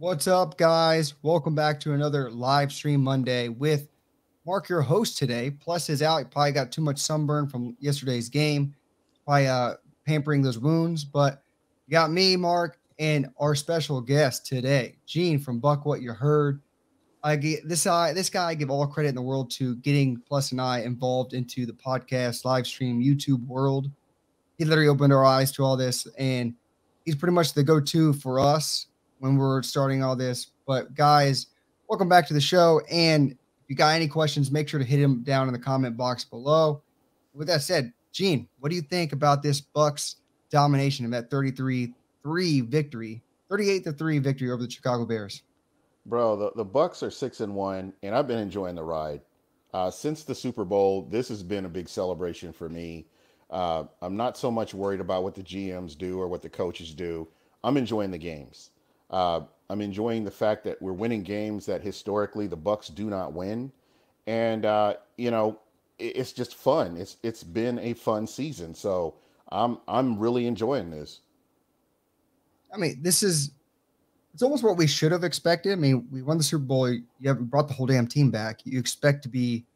What's up, guys? Welcome back to another live stream Monday with Mark, your host today. Plus, is out. He probably got too much sunburn from yesterday's game, probably pampering those wounds. But you got me, Mark, and our special guest today, Gene from Buck What You Heard. I get this guy. I give all credit in the world to getting Plus and I involved into the podcast, live stream, YouTube world. He literally opened our eyes to all this, and he's pretty much the go-to for us when we're starting all this. But guys, welcome back to the show. And if you got any questions, make sure to hit him down in the comment box below. With that said, Gene, what do you think about this Bucks domination of that 33-3 victory, 38-3 victory over the Chicago Bears? Bro, the Bucks are 6-1, and I've been enjoying the ride. Since the Super Bowl, this has been a big celebration for me. I'm not so much worried about what the GMs do or what the coaches do. I'm enjoying the games. I'm enjoying the fact that we're winning games that historically the Bucks do not win, and it's just fun. It's been a fun season, so I'm really enjoying this. I mean, it's almost what we should have expected. I mean, we won the Super Bowl. You have brought the whole damn team back. You expect to be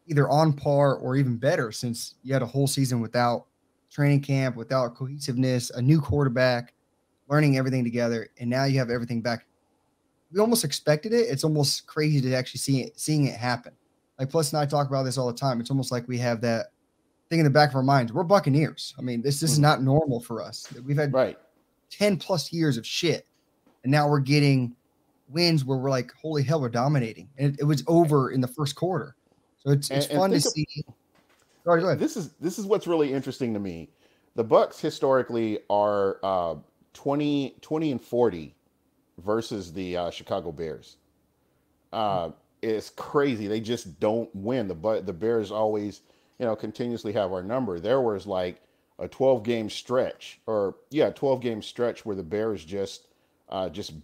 either on par or even better since you had a whole season without training camp, without cohesiveness, a new quarterback, learning everything together, and now you have everything back. We almost expected it. It's almost crazy to actually seeing it happen. Like Plus and I talk about this all the time. It's almost like we have that thing in the back of our minds. We're Buccaneers. I mean, this is Hmm. not normal for us. We've had Right. 10 plus years of shit, and now we're getting wins where we're like, holy hell, we're dominating. And it was over in the first quarter. So it's And fun to think of see. Go ahead. this is what's really interesting to me. The Bucks historically are 20 and 40 versus the Chicago Bears. It's crazy. They just don't win. The Bears always, continuously have our number. There was like a 12 game stretch, or yeah, 12 game stretch where the Bears just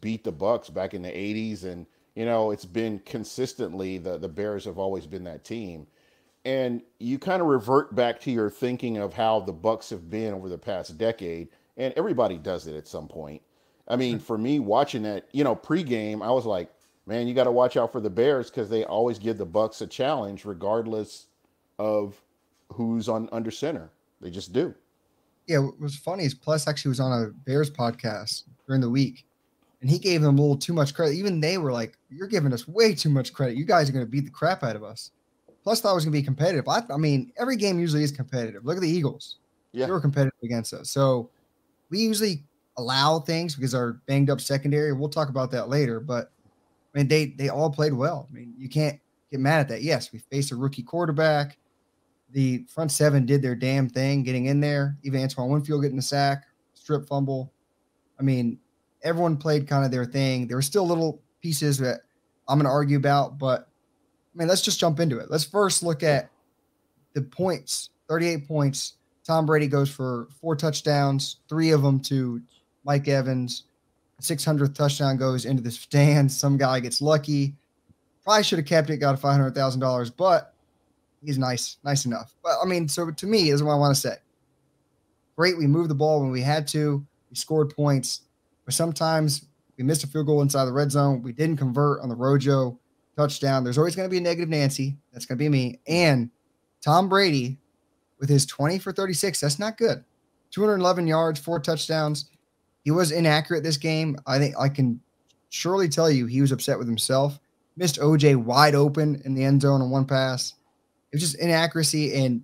beat the Bucks back in the 80s, and it's been consistently the Bears have always been that team. And you kind of revert back to your thinking of how the Bucks have been over the past decade, and everybody does it at some point. I mean, for me, watching that, pregame, I was like, man, you got to watch out for the Bears because they always give the Bucks a challenge, regardless of who's on under center. They just do. Yeah, what was funny is Plus actually was on a Bears podcast during the week, and he gave them a little too much credit. Even they were like, "You're giving us way too much credit. You guys are going to beat the crap out of us." Plus, thought it was going to be competitive. I mean, every game usually is competitive. Look at the Eagles; they Yeah. were competitive against us. So we usually allow things because our banged up secondary. We'll talk about that later, but I mean, they all played well. I mean, you can't get mad at that. Yes, we faced a rookie quarterback. The front seven did their damn thing getting in there. Even Antoine Winfield getting the sack, strip fumble. I mean, everyone played kind of their thing. There were still little pieces that I'm going to argue about, but I mean, let's just jump into it. Let's first look Yeah. at the points 38 points. Tom Brady goes for 4 touchdowns, three of them to Mike Evans. 600th touchdown goes into the stands. Some guy gets lucky. Probably should have kept it, got a $500,000, but he's nice enough. But I mean, so to me, is what I want to say. Great, we moved the ball when we had to. We scored points, but sometimes we missed a field goal inside the red zone. We didn't convert on the Rojo touchdown. There's always going to be a negative Nancy. That's going to be me. And Tom Brady with his 20 for 36. That's not good. 211 yards, 4 touchdowns. He was inaccurate this game. I think I can surely tell you he was upset with himself. Missed OJ wide open in the end zone on one pass. It was just inaccuracy, and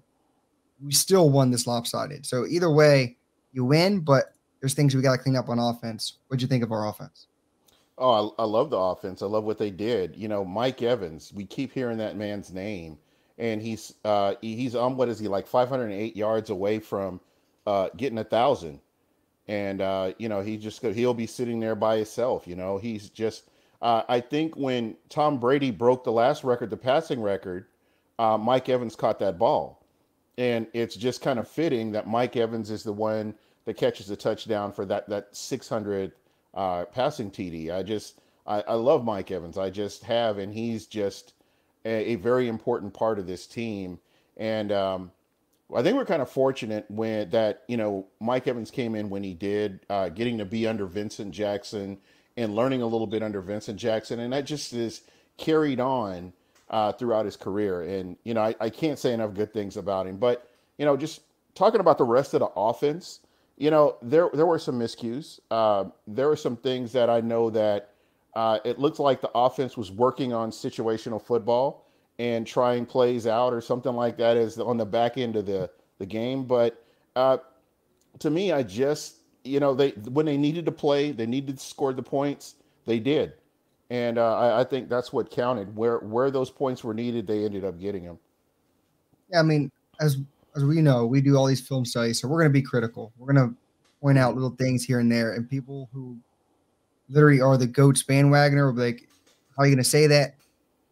we still won this lopsided. So either way, you win, but there's things we got to clean up on offense. What'd you think of our offense? Oh, I love the offense. I love what they did. Mike Evans. We keep hearing that man's name, and he's on, what is he, like 508 yards away from getting 1,000. And he'll be sitting there by himself. He's just. I think when Tom Brady broke the last record, the passing record, Mike Evans caught that ball, and it's just kind of fitting that Mike Evans is the one that catches the touchdown for that 600 passing TD. I love Mike Evans. I just have, and he's just a very important part of this team. And I think we're kind of fortunate when that Mike Evans came in when he did, getting to be under Vincent Jackson and learning a little bit under Vincent Jackson, and that just is carried on throughout his career. And I can't say enough good things about him. But just talking about the rest of the offense, there were some miscues. There were some things that I know that it looked like the offense was working on situational football and trying plays out or something like that is on the back end of the game. But to me, I just, they when they needed to play, they needed to score the points, they did. And I think that's what counted. Where those points were needed, they ended up getting them. Yeah, I mean, as we know, we do all these film studies, so we're going to be critical. We're going to point out little things here and there, and people who literally are the GOATs bandwagoner will be like, how are you going to say that?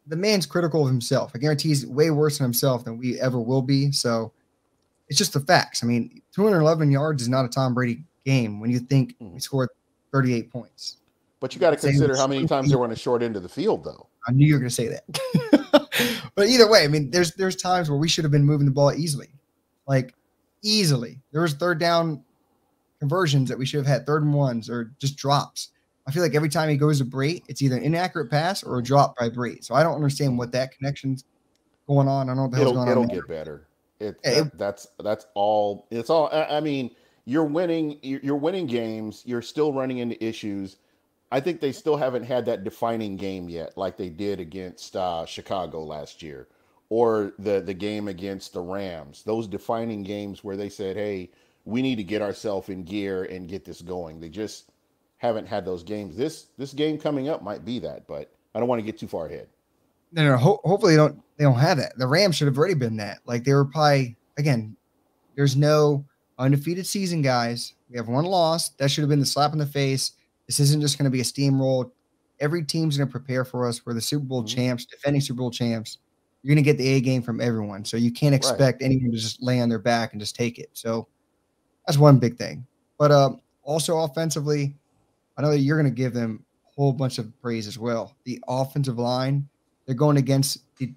The man's critical of himself. I guarantee he's way worse than himself than we ever will be. So it's just the facts. I mean, 211 yards is not a Tom Brady game when you think he scored 38 points. But you got to consider how many times they were on the short end of the field, though. I knew you were going to say that. But either way, I mean, there's times where we should have been moving the ball easily. Like, easily. There was third down conversions that we should have had, 3rd and 1s, or just drops. I feel like every time he goes to Brate, it's either an inaccurate pass or a drop by Brate. So I don't understand what that connection's going on. I don't know what the hell's going on. It'll get better. That's all. It's all. I mean, you're winning games. You're still running into issues. I think they still haven't had that defining game yet, like they did against Chicago last year, or the game against the Rams. Those defining games where they said, "Hey, we need to get ourselves in gear and get this going." They just haven't had those games. This game coming up might be that, but I don't want to get too far ahead. No. Hopefully they don't have that. The Rams should have already been that. Like, they were probably, again, there's no undefeated season, guys. We have one loss. That should have been the slap in the face. This isn't just going to be a steamroll. Every team's going to prepare for us. We're the Super Bowl champs, defending Super Bowl champs. You're going to get the A game from everyone. So you can't expect anyone to just lay on their back and just take it. So that's one big thing. But also offensively, I know that you're going to give them a whole bunch of praise as well. The offensive line, they're going against the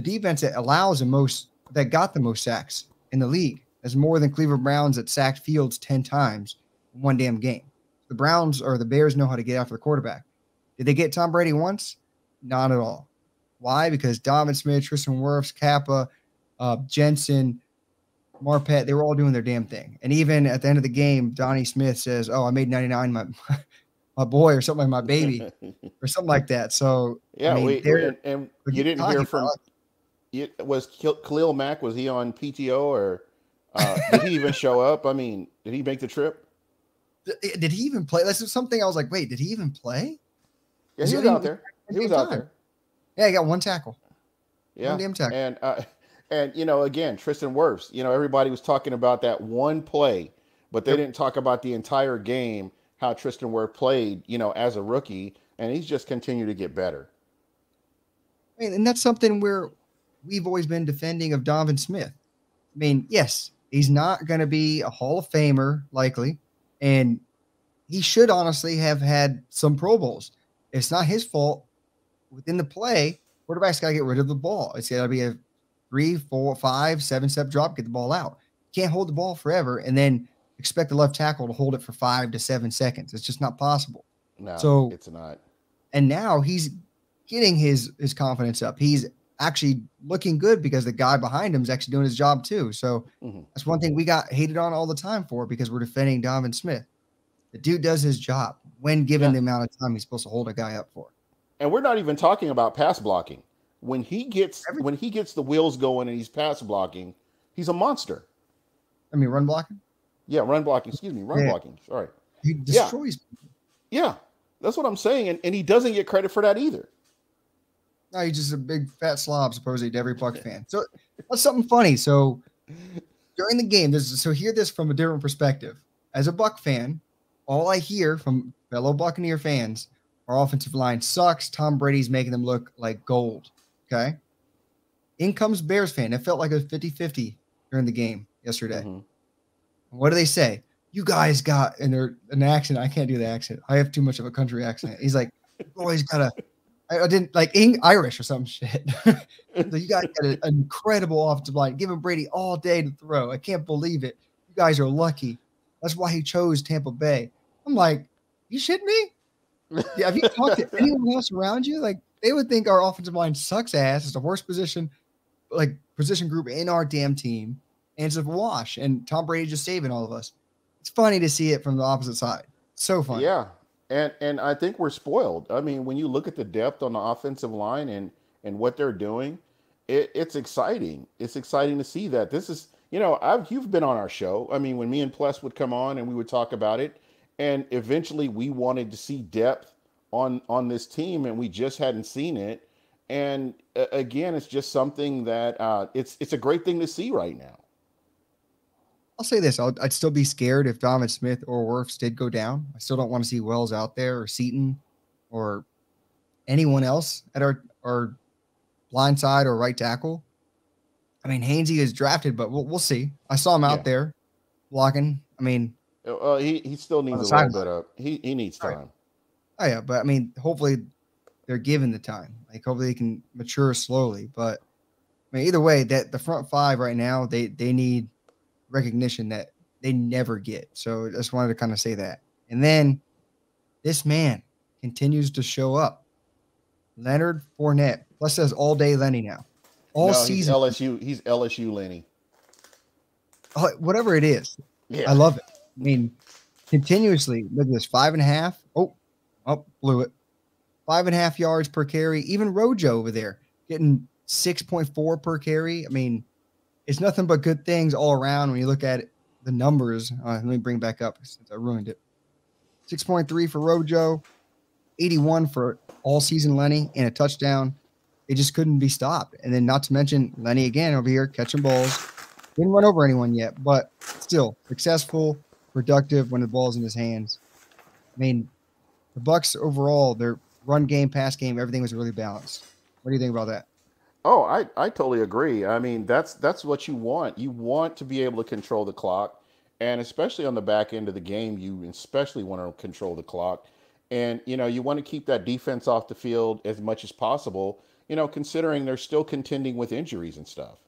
defense that got the most sacks in the league. That's more than Cleveland Browns that sacked Fields 10 times in one damn game. The Browns or the Bears know how to get after the quarterback. Did they get Tom Brady once? Not at all. Why? Because Donovan Smith, Tristan Wirfs, Kappa, Jensen, Marpet, they were all doing their damn thing. And even at the end of the game, Donnie Smith says, "Oh, I made 99 my boy," or something, like my baby, or something like that. So yeah, I mean, and you didn't hear from. Was Khalil Mack? Was he on PTO or did he even show up? I mean, did he make the trip? Did he even play? That's something I was like, wait, did he even play? Yeah, he was out there. He was out there. Yeah, he got one tackle. Yeah, one damn tackle. And again, Tristan Wirfs. Everybody was talking about that one play, but they didn't talk about the entire game. How Tristan Wirfs played, as a rookie, and he's just continued to get better. I mean, and that's something where we've always been defending of Donovan Smith. I mean, yes, he's not going to be a Hall of Famer, likely, and he should honestly have had some Pro Bowls. It's not his fault. Within the play, quarterback's got to get rid of the ball. It's got to be a 3, 4, 5, 7-step drop, get the ball out. You can't hold the ball forever and then expect the left tackle to hold it for 5 to 7 seconds. It's just not possible. No, so it's not. And now he's getting his confidence up. He's actually looking good because the guy behind him is actually doing his job too. So that's one thing we got hated on all the time for, because we're defending Donovan Smith. The dude does his job when given the amount of time he's supposed to hold a guy up for. And we're not even talking about pass blocking. When he gets the wheels going and he's pass blocking, he's a monster. I mean, run blocking? Yeah, run blocking. Excuse me, run blocking. Sorry. He destroys people. Yeah, that's what I'm saying. And he doesn't get credit for that either. No, he's just a big fat slob, supposedly, to every Buck fan. So that's something funny. So during the game, hear this from a different perspective. As a Buck fan, all I hear from fellow Buccaneer fans, our offensive line sucks. Tom Brady's making them look like gold. Okay. In comes Bears fan. It felt like a 50-50 during the game yesterday. What do they say? You guys got, and they're an accent. I can't do the accent. I have too much of a country accent. He's like, you always gotta. I didn't like Irish or some shit. So you guys got an incredible offensive line, giving Brady all day to throw. I can't believe it. You guys are lucky. That's why he chose Tampa Bay. I'm like, you shitting me? Yeah, have you talked to anyone else around you? Like they would think our offensive line sucks ass. It's the worst position group in our damn team, and it's a wash. And Tom Brady just saving all of us. It's funny to see it from the opposite side. So funny. Yeah, and I think we're spoiled. I mean, when you look at the depth on the offensive line and what they're doing, it's exciting. It's exciting to see that. This is, you've been on our show. I mean, when me and Plus would come on and we would talk about it, and eventually we wanted to see depth on this team, and we just hadn't seen it. And again, it's just something that it's a great thing to see right now. I'll say this: I'd still be scared if Donovan Smith or Wirfs did go down. I still don't want to see Wells out there or Seaton or anyone else at our blind side or right tackle. I mean, Hainsey is drafted, but we'll see. I saw him out there blocking. I mean, he still needs a little bit of he needs time. Right. Oh yeah, but I mean, hopefully they're given the time. Like hopefully they can mature slowly. But I mean, either way, that the front five right now, they need recognition that they never get. So I just wanted to kind of say that. And then this man continues to show up. Leonard Fournette. Plus says all day Lenny now. All season. He's LSU Lenny. Whatever it is. Yeah. I love it. I mean, continuously, look at this. 5.5. Oh, blew it. 5.5 yards per carry. Even Rojo over there getting 6.4 per carry. I mean, it's nothing but good things all around when you look at it, the numbers. Let me bring it back up since I ruined it. 6.3 for Rojo, 81 for all season Lenny, and a touchdown. It just couldn't be stopped. And then not to mention Lenny again over here catching balls. Didn't run over anyone yet, but still successful, productive when the ball's in his hands. I mean, the Bucs overall, their run game, pass game, everything was really balanced. What do you think about that? Oh, I totally agree. I mean, that's what you want. You want to be able to control the clock, and especially on the back end of the game, you especially want to control the clock. And you want to keep that defense off the field as much as possible, considering they're still contending with injuries and stuff.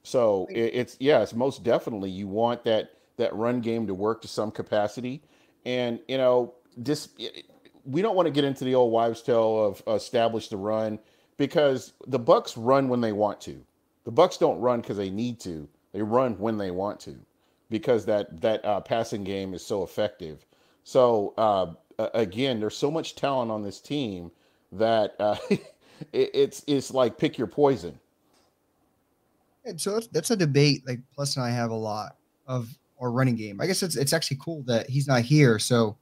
So it's most definitely you want that run game to work to some capacity. And we don't want to get into the old wives' tale of establish the run, because the Bucs run when they want to. The Bucs don't run because they need to. They run when they want to, because that passing game is so effective. So again, there's so much talent on this team that it's like pick your poison. And so that's a debate. Like Plus and I have a lot of our running game. I guess it's actually cool that he's not here, so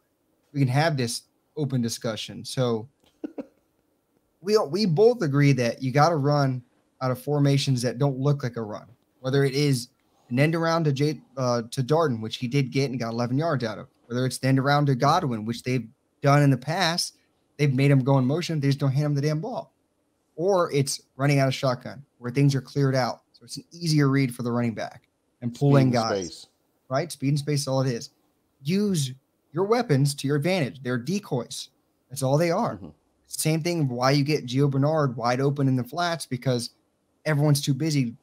we can have this open discussion. So we both agree that you got to run out of formations that don't look like a run, whether it is an end around to Darden, which he did get and got 11 yards out of, whether it's the end around to Godwin, which they've done in the past. They've made him go in motion. They just don't hand him the damn ball. Or it's running out of shotgun where things are cleared out. So it's an easier read for the running back and pulling guys, space. Right? Speed and space is all it is. Use your weapons to your advantage. They're decoys. That's all they are. Mm-hmm. Same thing why you get Gio Bernard wide open in the flats, because everyone's too busy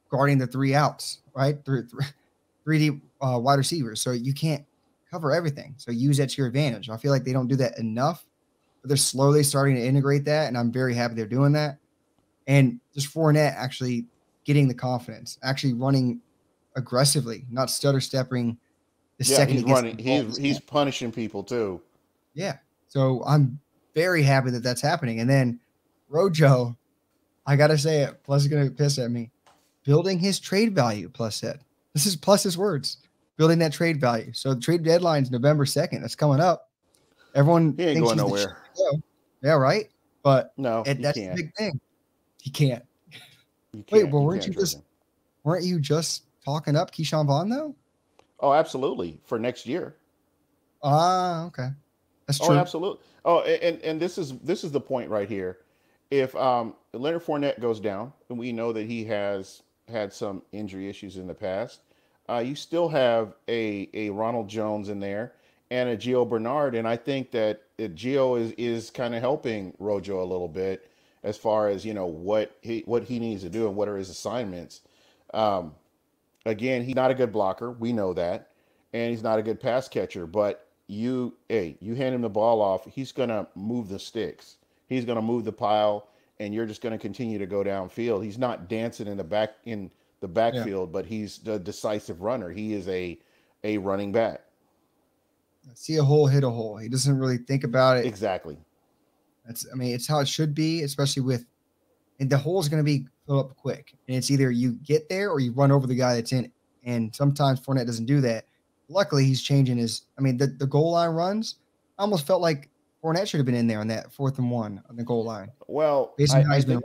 guarding the three outs, right? 3D wide receivers. So you can't cover everything. So use that to your advantage. I feel like they don't do that enough, but they're slowly starting to integrate that, and I'm very happy they're doing that. And just Fournette actually getting the confidence, actually running aggressively, not stutter stepping. Second he's running. He's punishing people too. Yeah. So I'm very happy that that's happening. And then Rojo, I got to say it, Plus is going to piss at me. Building his trade value, Plus said. This is Plus's words. Building that trade value. So the trade deadline's November 2nd. That's coming up. Everyone he ain't thinks going nowhere. Yeah, right? But no, that's the big thing. He can't. Wait, well, weren't you just talking up Keyshawn Vaughn though? Oh, absolutely. For next year. Okay. That's true. Oh, absolutely. Oh, and this is the point right here. If Leonard Fournette goes down, and we know that he has had some injury issues in the past, you still have a Ronald Jones in there and a Gio Bernard, and I think that Gio is kind of helping Rojo a little bit as far as what he needs to do and what are his assignments. Again, he's not a good blocker. We know that. And he's not a good pass catcher. But, you hand him the ball off, he's gonna move the sticks. He's gonna move the pile, and you're just gonna continue to go downfield. He's not dancing in the Yeah. backfield, but he's the decisive runner. He is a running back. See a hole, hit a hole. He doesn't really think about it. Exactly. I mean, it's how it should be, especially with, and the hole is going to be filled up quick. And it's either you get there or you run over the guy that's in it. And sometimes Fournette doesn't do that. Luckily, he's changing the goal line runs. I almost felt like Fournette should have been in there on that 4th and 1 on the goal line. Well, Basically, I think,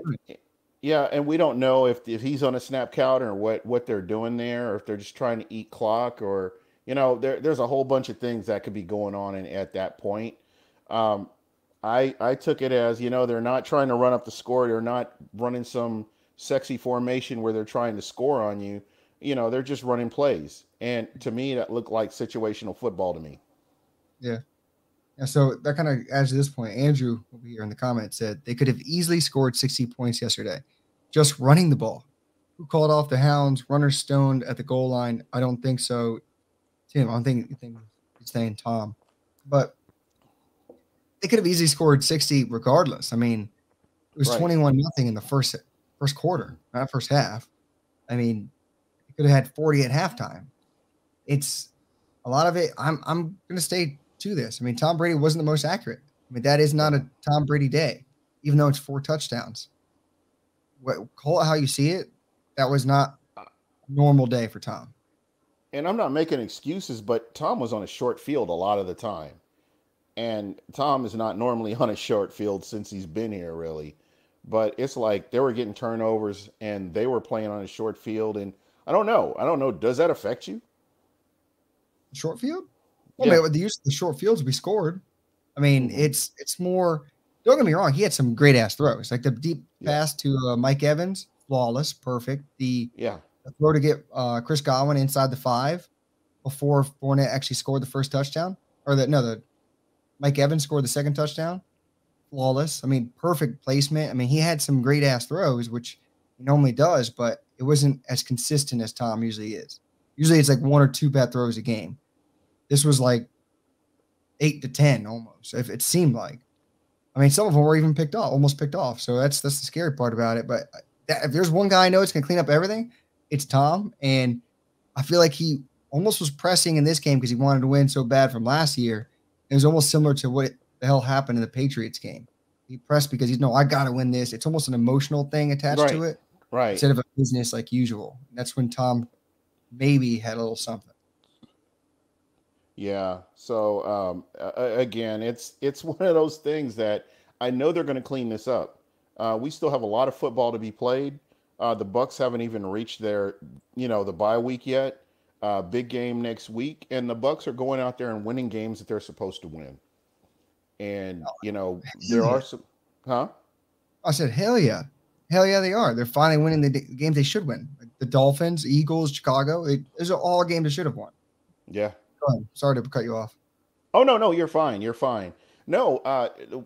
yeah, and we don't know if he's on a snap count or what they're doing there, or if they're just trying to eat clock, or there's a whole bunch of things that could be going on at that point. Um, I took it as they're not trying to run up the score. They're not running some sexy formation where they're trying to score on you. They're just running plays, and to me, that looked like situational football to me. Yeah. And so that kind of adds to this point. Andrew over here in the comments said they could have easily scored 60 points yesterday, just running the ball. Who called off the Hounds? Runners stoned at the goal line. I don't think so. Tim, I don't think he's saying Tom, but they could have easily scored 60 regardless. I mean, it was Right. 21-0 in the first quarter, not first half. I mean, they could have had 40 at halftime. It's a lot of it. I'm going to stay to this. I mean, Tom Brady wasn't the most accurate. I mean, that is not a Tom Brady day, even though it's 4 touchdowns. Call it how you see it. That was not a normal day for Tom. And I'm not making excuses, but Tom was on a short field a lot of the time. And Tom is not normally on a short field since he's been here, really. But it's like they were getting turnovers and they were playing on a short field. And I don't know. Does that affect you? Short field? Well, Yeah. with the use of the short fields, we scored. I mean, it's more. Don't get me wrong. He had some great ass throws, like the deep pass to Mike Evans, flawless, perfect. The throw to get Chris Godwin inside the 5 before Fournette actually scored the first touchdown, or the Mike Evans scored the second touchdown, flawless. I mean, perfect placement. I mean, he had some great ass throws, which he normally does, but it wasn't as consistent as Tom usually is. Usually, it's like 1 or 2 bad throws a game. This was like 8 to 10 almost. If it seemed like, I mean, some of them were even almost picked off. So that's the scary part about it. But if there's one guy I know that's going to clean up everything, it's Tom. And I feel like he almost was pressing in this game because he wanted to win so bad from last year. It was almost similar to what the hell happened in the Patriots game. He pressed because I got to win this. It's almost an emotional thing attached to it, right? Instead of a business like usual. That's when Tom maybe had a little something. Yeah. So again, it's one of those things that I know they're going to clean this up. We still have a lot of football to be played. The Bucks haven't even reached their the bye week yet. Big game next week, and the Bucks are going out there and winning games that they're supposed to win. And there are some, huh? I said, hell yeah, they are. They're finally winning the games they should win. Like the Dolphins, Eagles, Chicago. Those are all games they should have won. Yeah. Go ahead. Sorry to cut you off. Oh no, you're fine. You're fine. No,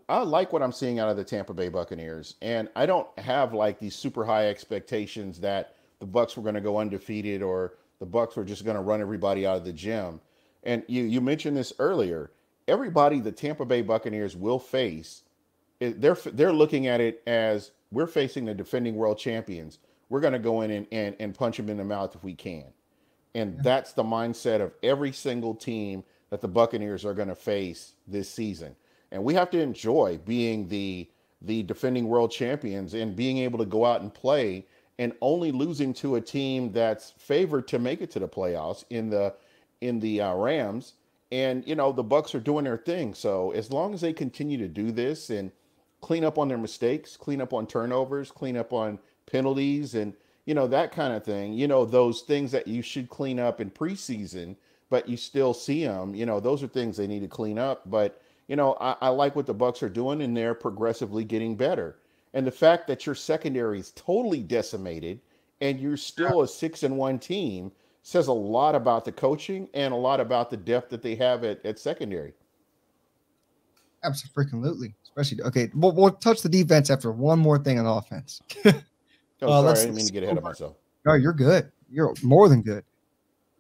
I like what I'm seeing out of the Tampa Bay Buccaneers, and I don't have like these super high expectations that the Bucks were going to go undefeated or the Bucks were just going to run everybody out of the gym. And you mentioned this earlier. Everybody the Tampa Bay Buccaneers will face, they're looking at it as we're facing the defending world champions. We're going to go in and punch them in the mouth if we can. And that's the mindset of every single team that the Buccaneers are going to face this season. And we have to enjoy being the defending world champions and being able to go out and play and only losing to a team that's favored to make it to the playoffs in the Rams. And, the Bucks are doing their thing. So as long as they continue to do this and clean up on their mistakes, clean up on turnovers, clean up on penalties and, that kind of thing, those things that you should clean up in preseason, but you still see them, those are things they need to clean up. But, I like what the Bucks are doing, and they're progressively getting better. And the fact that your secondary is totally decimated and you're still a 6-1 team says a lot about the coaching and a lot about the depth that they have at secondary. Absolutely. Especially, okay, we'll touch the defense after one more thing on offense. Sorry, I didn't mean to get ahead of myself. No, you're good. You're more than good.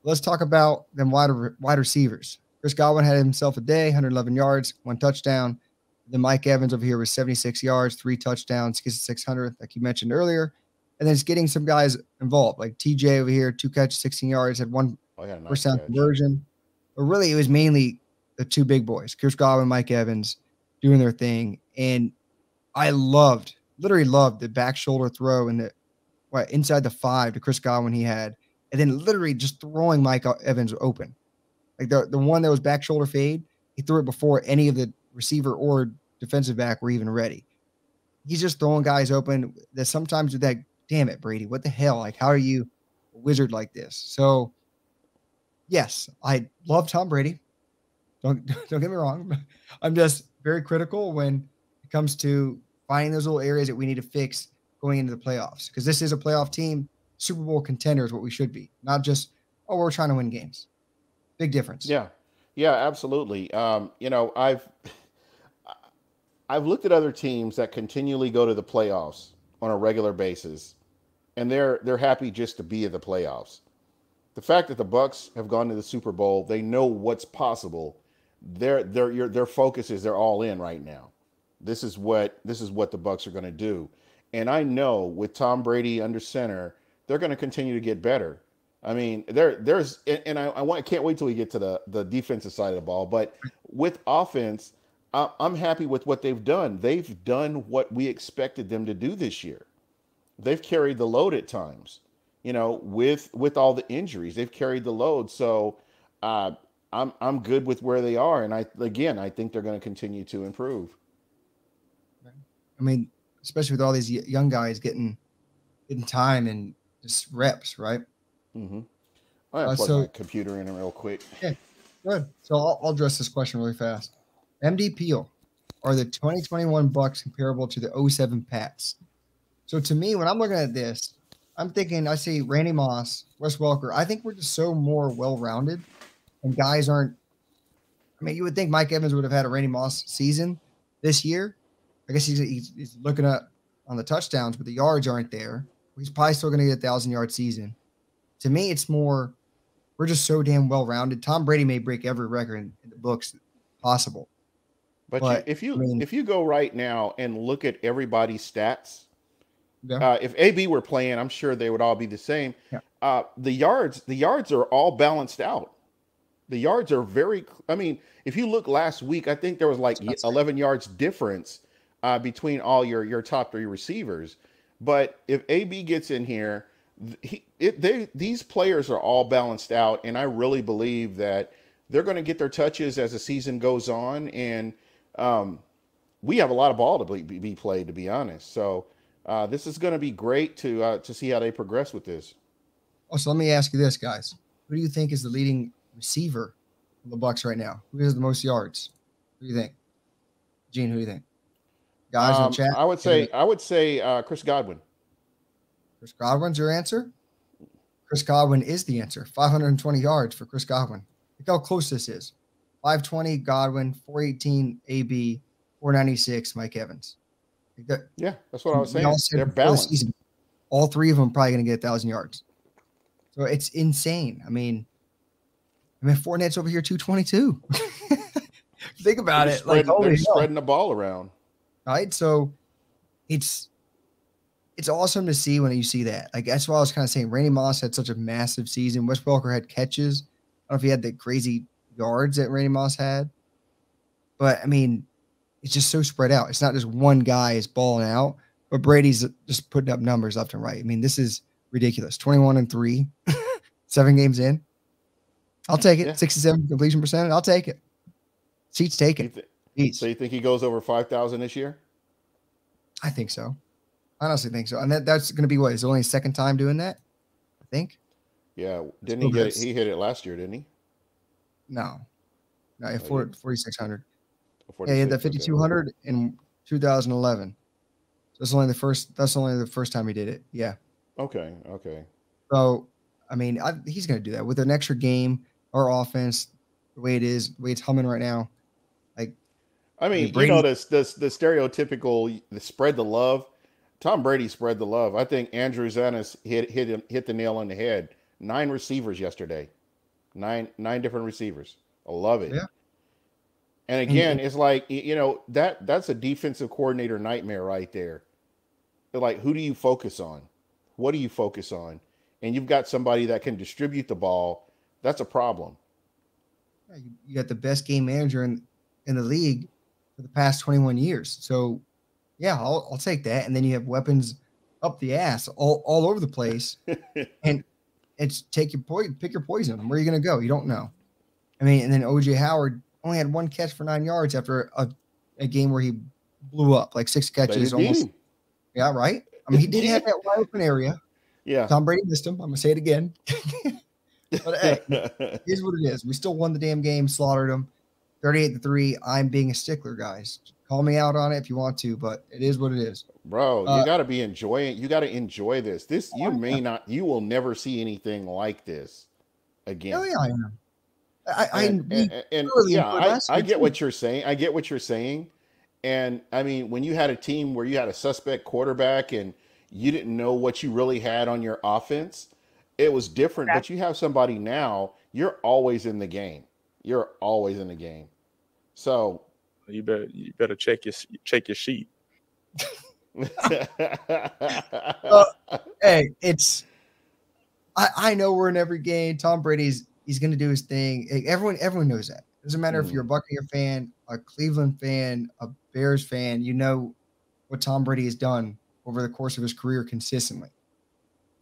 Let's talk about them wide receivers. Chris Godwin had himself a day, 111 yards, 1 touchdown. Then Mike Evans over here was 76 yards, 3 touchdowns, 600, like you mentioned earlier. And then it's getting some guys involved, like TJ over here, 2 catches, 16 yards, had 1 first down conversion. But really, it was mainly the 2 big boys, Chris Godwin, Mike Evans, doing their thing. And I literally loved the back shoulder throw and the inside the 5 to Chris Godwin he had, and then literally just throwing Mike Evans open. Like the one that was back shoulder fade, he threw it before any of the receiver or defensive back were even ready. He's just throwing guys open. That sometimes with that, damn it, Brady, what the hell? Like, how are you a wizard like this? So, yes, I love Tom Brady. Don't get me wrong. I'm just very critical when it comes to finding those little areas that we need to fix going into the playoffs, because this is a playoff team. Super Bowl contender is what we should be, not just, oh, we're trying to win games. Big difference. Yeah, absolutely. I've looked at other teams that continually go to the playoffs on a regular basis, and they're happy just to be in the playoffs. The fact that the Bucs have gone to the Super Bowl, they know what's possible. Their focus is they're all in right now. This is what the Bucs are going to do, and I know with Tom Brady under center, they're going to continue to get better. I mean, I can't wait till we get to the defensive side of the ball. But with offense, I'm happy with what they've done. They've done what we expected them to do this year. They've carried the load at times, with all the injuries. They've carried the load. So I'm good with where they are, and I think they're going to continue to improve. I mean, especially with all these young guys getting time and just reps, right? Mm-hmm. I'm going to plug my computer in real quick. Yeah, good. So I'll address this question really fast. MD Peel, are the 2021 Bucs comparable to the 07 Pats? So to me, when I'm looking at this, I'm thinking, I see Randy Moss, Wes Welker. I think we're just so more well-rounded, and guys aren't. I mean, you would think Mike Evans would have had a Randy Moss season this year. I guess he's looking at on the touchdowns, but the yards aren't there. He's probably still going to get a 1,000-yard season. To me, it's more, we're just so damn well-rounded. Tom Brady may break every record in the books possible. But if you go right now and look at everybody's stats, if AB were playing, I'm sure they would all be the same. Yeah. The yards are all balanced out. The yards are if you look last week, I think there was like 11 yards difference between all your top 3 receivers. But if AB gets in here, these players are all balanced out, and I really believe that they're going to get their touches as the season goes on, and we have a lot of ball to be played, to be honest. So this is going to be great to see how they progress with this. So let me ask you this, guys: who do you think is the leading receiver for the Bucs right now? Who has the most yards? Who do you think? Gene, who do you think? Guys in the chat. I would say Chris Godwin. Chris Godwin's your answer? Chris Godwin is the answer. 520 yards for Chris Godwin. Look how close this is. 520 Godwin, 418 AB, 496 Mike Evans. Yeah, that's what I was saying. They're balanced. Season, all 3 of them probably going to get 1,000 yards. So it's insane. I mean, Fournette's over here 222. Think about it. They're spreading the ball around. Right? So it's awesome to see when you see that. Like, that's why I was kind of saying Randy Moss had such a massive season. Wes Welker had catches. I don't know if he had the crazy yards that Randy Moss had. But, I mean, it's just so spread out. It's not just one guy is balling out, but Brady's just putting up numbers left and right. I mean, this is ridiculous. 21-3, 7 games in. I'll take it. Yeah. 67 completion percentage. I'll take it. Seats taken. So you think he goes over 5,000 this year? I think so. I honestly think so. And that's going to be what? His only second time doing that, I think. Yeah. Didn't he get it? He hit it last year, didn't he? No, he had 4,600. Yeah, he had that 5,200 in 2011. So that's only the first time he did it. Yeah. Okay. So, I mean, he's going to do that with an extra game. Our offense, the way it's humming right now. Like, I mean, Brady, the stereotypical spread the love. Tom Brady spread the love. I think Andrew Zanis hit the nail on the head. 9 receivers yesterday. Nine different receivers. I love it. Yeah. And again, it's like, that's a defensive coordinator nightmare right there. They're like, who do you focus on? What do you focus on? And you've got somebody that can distribute the ball. That's a problem. You got the best game manager in the league for the past 21 years. So, yeah, I'll take that. And then you have weapons up the ass all over the place. And it's pick your poison. Where are you going to go? You don't know. I mean, and then OJ Howard only had 1 catch for 9 yards after a game where he blew up like 6 catches almost. Yeah, right. I mean, he did have that wide open area. Yeah. Tom Brady missed him. I'm gonna say it again. But hey, here's what it is. We still won the damn game, slaughtered them 38-3. I'm being a stickler, guys. Call me out on it if you want to, but it is what it is. Bro, you got to enjoy this. You will never see anything like this again. Oh, yeah, I am. I get what you're saying. I get what you're saying. And I mean, when you had a team where you had a suspect quarterback and you didn't know what you really had on your offense, it was different. But you have somebody now, you're always in the game. You're always in the game. So you better check your sheet. Hey, I know we're in every game. Tom Brady's going to do his thing. Everyone knows that. It doesn't matter if you're a Buccaneer fan, a Cleveland fan, a Bears fan. You know what Tom Brady has done over the course of his career consistently.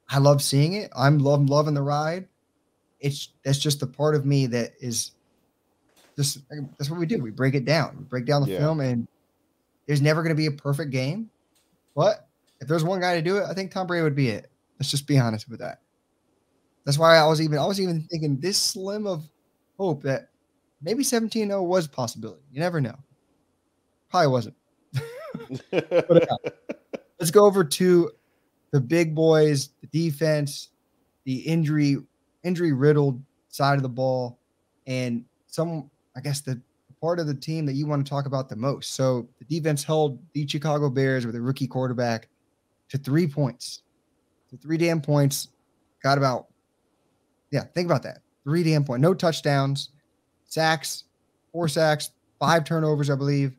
I love seeing it. I'm loving the ride. That's just the part of me that is just that's what we do. We break it down. We break down the film, and there's never going to be a perfect game. But if there's one guy to do it, I think Tom Brady would be it. Let's just be honest with that. That's why I was even thinking this slim of hope that maybe 17-0 was a possibility. You never know. Probably wasn't. But let's go over to the big boys, the defense, the injury riddled side of the ball, and I guess the part of the team that you want to talk about the most. So the defense held the Chicago Bears with a rookie quarterback to 3 points. To 3 damn points. Got about, think about that. 3 damn points. No touchdowns, sacks, 4 sacks, 5 turnovers, I believe.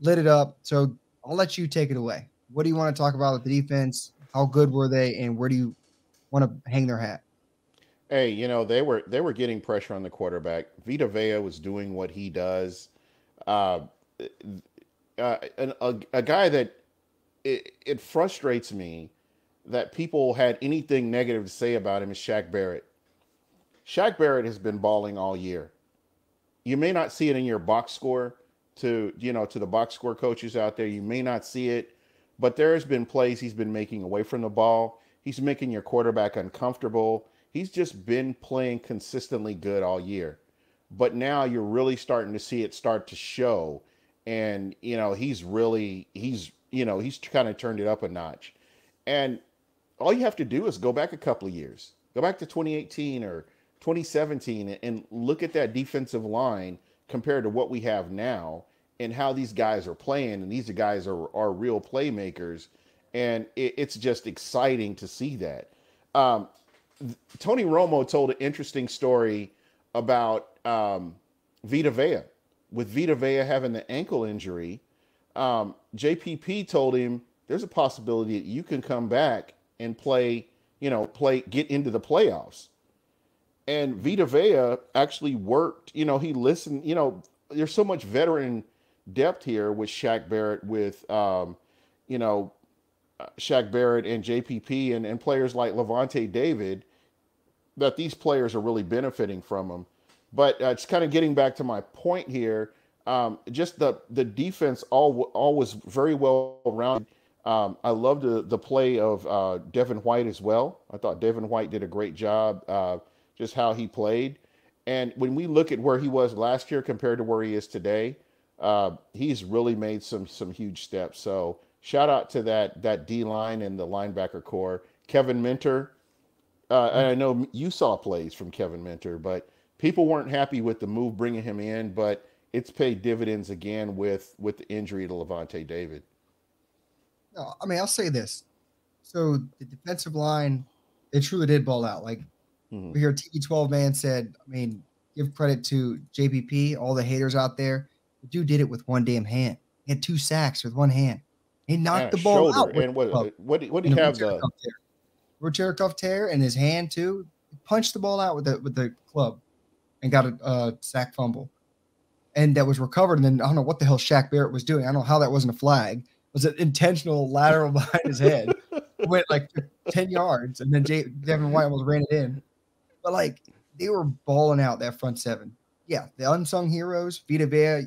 Lit it up. So I'll let you take it away. What do you want to talk about with the defense? How good were they, and where do you want to hang their hat? Hey, they were getting pressure on the quarterback. Vita Vea was doing what he does. A guy that it frustrates me that people had anything negative to say about him is Shaq Barrett. Shaq Barrett has been balling all year. You may not see it in your box score to the box score coaches out there. You may not see it, but there has been plays he's been making away from the ball. He's making your quarterback uncomfortable. He's just been playing consistently good all year. But now you're really starting to see it start to show. And, he's kind of turned it up a notch. And all you have to do is go back a couple of years. Go back to 2018 or 2017 and look at that defensive line compared to what we have now and how these guys are playing. And these guys are real playmakers. And it's just exciting to see that. Tony Romo told an interesting story about Vita Vea. With Vita Vea having the ankle injury, JPP told him there's a possibility that you can come back and get into the playoffs. And Vita Vea actually worked, he listened, there's so much veteran depth here with Shaq Barrett, with, Shaq Barrett and JPP and players like Lavonte David, that these players are really benefiting from them. But it's kind of getting back to my point here. Just the defense all was very well rounded. I loved the play of Devin White as well. I thought Devin White did a great job, just how he played. And when we look at where he was last year compared to where he is today, he's really made some huge steps. So shout out to that D-line and the linebacker core. Kevin Minter, and I know you saw plays from Kevin Minter, but people weren't happy with the move bringing him in, but it's paid dividends again with the injury to Lavonte David. No, I mean, I'll say this. So the defensive line, they truly did ball out. Like we hear TV12 man said, I mean, give credit to JPP, all the haters out there. The dude did it with one damn hand. He had 2 sacks with one hand. He knocked And a the ball shoulder. out with And the club what do and you a have the rotator cuff tear in his hand too. He punched the ball out with the club and got a sack fumble. And that was recovered. And then I don't know what the hell Shaq Barrett was doing. I don't know how that wasn't a flag. It was an intentional lateral behind his head. It went like 10 yards, and then Devin White almost ran it in. But like they were balling out that front seven. Yeah, the unsung heroes, Vita Vea,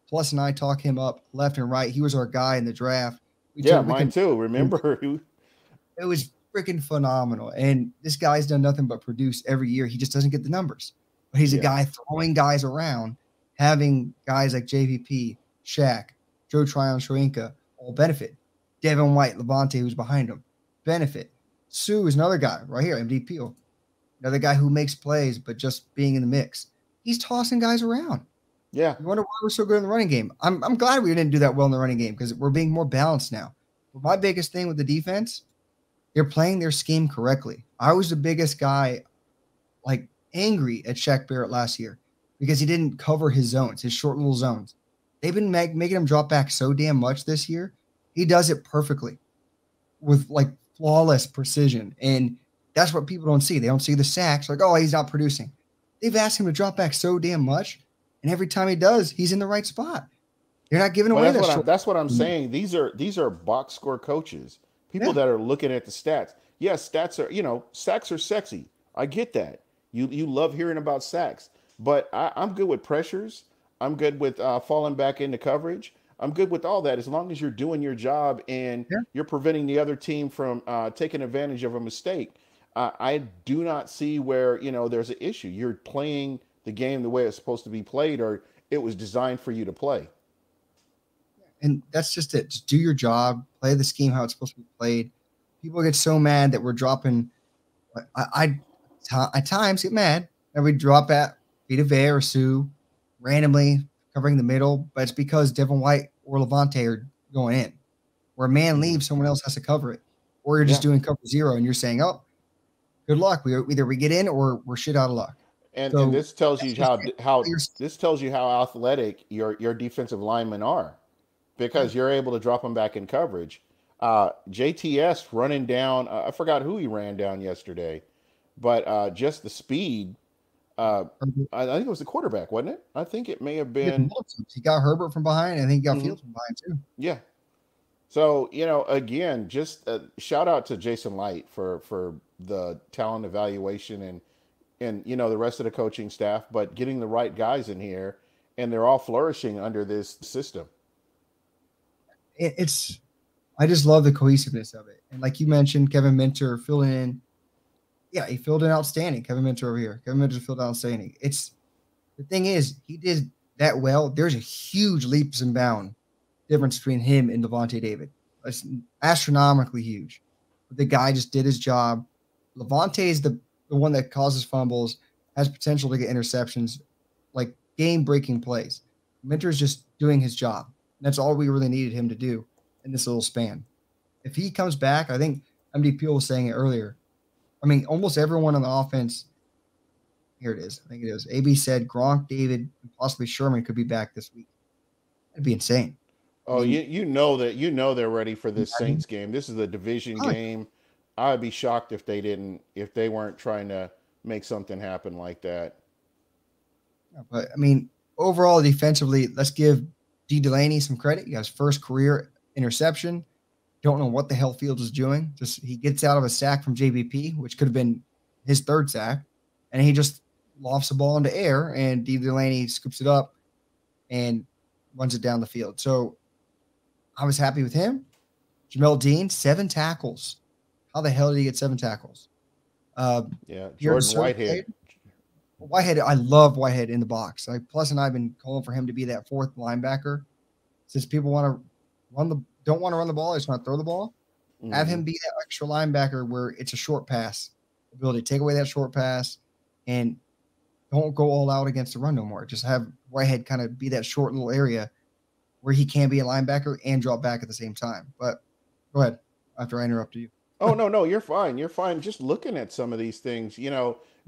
Plus and I talk him up left and right. He was our guy in the draft. Mine too. Remember, it was freaking phenomenal. And this guy's done nothing but produce every year. He just doesn't get the numbers. But he's a guy throwing guys around, having guys like JVP, Shaq, Joe Tryon-Shoyinka all benefit. Devin White, Levante, who's behind him, benefit. Sue is another guy right here, MD Peel. Another guy who makes plays, but just being in the mix. He's tossing guys around. Yeah. You wonder why we're so good in the running game. I'm glad we didn't do that well in the running game because we're being more balanced now. But my biggest thing with the defense, they're playing their scheme correctly. I was the biggest guy, like, angry at Shaq Barrett last year because he didn't cover his zones, his short little zones. They've been making him drop back so damn much this year. He does it perfectly with, like, flawless precision. And that's what people don't see. They don't see the sacks. Like, oh, he's not producing. They've asked him to drop back so damn much. And every time he does, he's in the right spot. They're not giving away that's what I'm saying. These are box score coaches, people that are looking at the stats. Yes, stats are, sacks are sexy. I get that. You love hearing about sacks, but I'm good with pressures. I'm good with falling back into coverage. I'm good with all that as long as you're doing your job and you're preventing the other team from taking advantage of a mistake. I do not see where, there's an issue. You're playing the game the way it's supposed to be played, or it was designed for you to play. And that's just it. Just do your job, play the scheme how it's supposed to be played. People get so mad that we're dropping. I at times get mad that we drop at Vita Vea or Sue randomly covering the middle, but it's because Devin White or Levante are going in. Where a man leaves, someone else has to cover it. Or you're just doing cover zero and you're saying, oh, good luck. Either we get in or we're shit out of luck. And this tells you how athletic your defensive linemen are, because you're able to drop them back in coverage. JTS running down, I forgot who he ran down yesterday, but just the speed. I think it was the quarterback, wasn't it? I think it may have been. He got Herbert from behind. I think he got Fields from behind too. Yeah. So, again, just shout out to Jason Light for the talent evaluation and the rest of the coaching staff, but getting the right guys in here, and they're all flourishing under this system. I just love the cohesiveness of it. And like you mentioned, Kevin Minter filling in. Yeah, he filled in outstanding. Kevin Minter over here. Kevin Minter filled outstanding. The thing is, he did that well. There's a huge leaps and bound difference between him and Levante David. It's astronomically huge. But the guy just did his job. Levante is the one that causes fumbles, has potential to get interceptions, like game-breaking plays. Minter's just doing his job. That's all we really needed him to do in this little span. If he comes back, I think MD Peel was saying it earlier. I mean, almost everyone on the offense, here it is. I think it is. AB said Gronk, David, and possibly Sherman could be back this week. That'd be insane. Oh, you know they're ready for this Saints game. This is a division game. I'd be shocked if they weren't trying to make something happen like that. But I mean, overall, defensively, let's give D. Delaney some credit. He got his first career interception. Don't know what the hell Fields is doing. Just he gets out of a sack from JVP, which could have been his third sack, and he just lofts the ball into air, and D. Delaney scoops it up and runs it down the field. So I was happy with him. Jamel Dean, 7 tackles. How the hell did he get 7 tackles? Jordan Whitehead. Whitehead, I love Whitehead in the box. Plus and I've been calling for him to be that 4th linebacker. Since people don't want to run the ball, they just want to throw the ball. Mm-hmm. Have him be that extra linebacker where it's a short pass ability. Take away that short pass and don't go all out against the run no more. Just have Whitehead kind of be that short little area where he can be a linebacker and drop back at the same time. But go ahead after I interrupted you. Oh, no, you're fine. You're fine. Just looking at some of these things,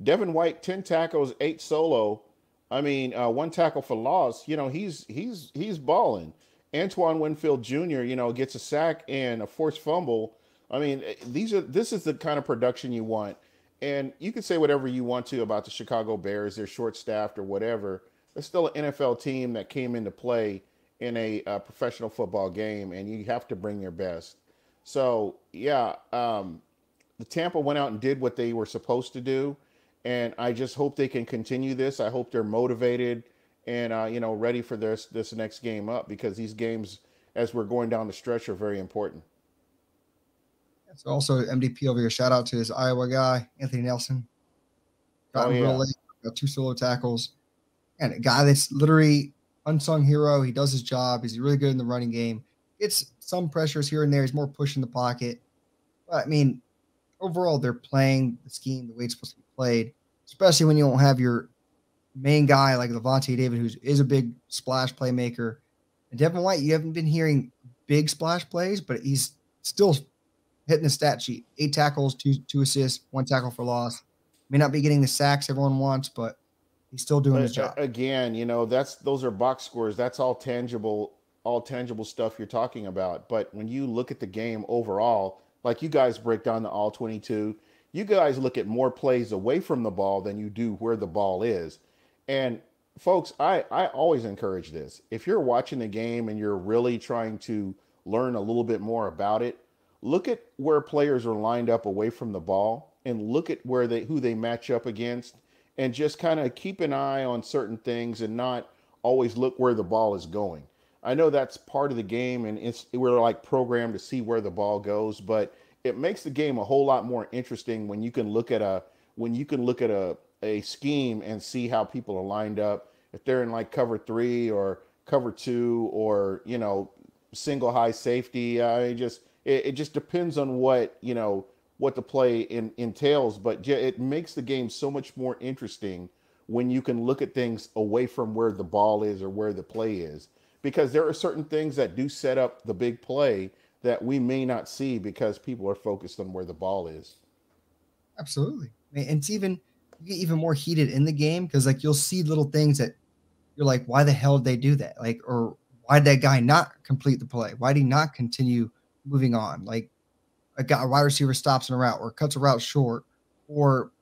Devin White, 10 tackles, 8 solo. I mean, 1 tackle for loss. He's balling. Antoine Winfield Jr., gets a sack and a forced fumble. I mean, this is the kind of production you want. And you can say whatever you want to about the Chicago Bears, they're short staffed or whatever. It's still an NFL team that came into play in a professional football game, and you have to bring your best. So, yeah, the Tampa went out and did what they were supposed to do, and I just hope they can continue this. I hope they're motivated and ready for this next game up, because these games, as we're going down the stretch, are very important. So also MDP over here. Shout out to his Iowa guy, Anthony Nelson. Got him real late, got 2 solo tackles, and a guy that's literally unsung hero. He does his job. He's really good in the running game. It's some pressures here and there. He's more push in the pocket. But I mean, overall, they're playing the scheme the way it's supposed to be played, especially when you don't have your main guy like Lavonte David, who is a big splash playmaker. And Devin White, you haven't been hearing big splash plays, but he's still hitting the stat sheet. 8 tackles, 2 assists, 1 tackle for loss. May not be getting the sacks everyone wants, but he's still doing his job. Again, those are box scores. That's all tangible stuff you're talking about. But when you look at the game overall, like you guys break down the all 22, you guys look at more plays away from the ball than you do where the ball is. And folks, I always encourage this. If you're watching the game and you're really trying to learn a little bit more about it, look at where players are lined up away from the ball and look at who they match up against, and just kind of keep an eye on certain things and not always look where the ball is going. I know that's part of the game, and we're like programmed to see where the ball goes, but it makes the game a whole lot more interesting when you can look at a scheme and see how people are lined up. If they're in like cover 3 or cover 2 or single high safety, it just depends on what the play entails. But it makes the game so much more interesting when you can look at things away from where the ball is or where the play is, because there are certain things that do set up the big play that we may not see because people are focused on where the ball is. Absolutely. And it's you get even more heated in the game, because like you'll see little things that you're like, why the hell did they do that? Like, or why did that guy not complete the play? Why did he not continue moving on? Like a wide receiver stops in a route or cuts a route short, or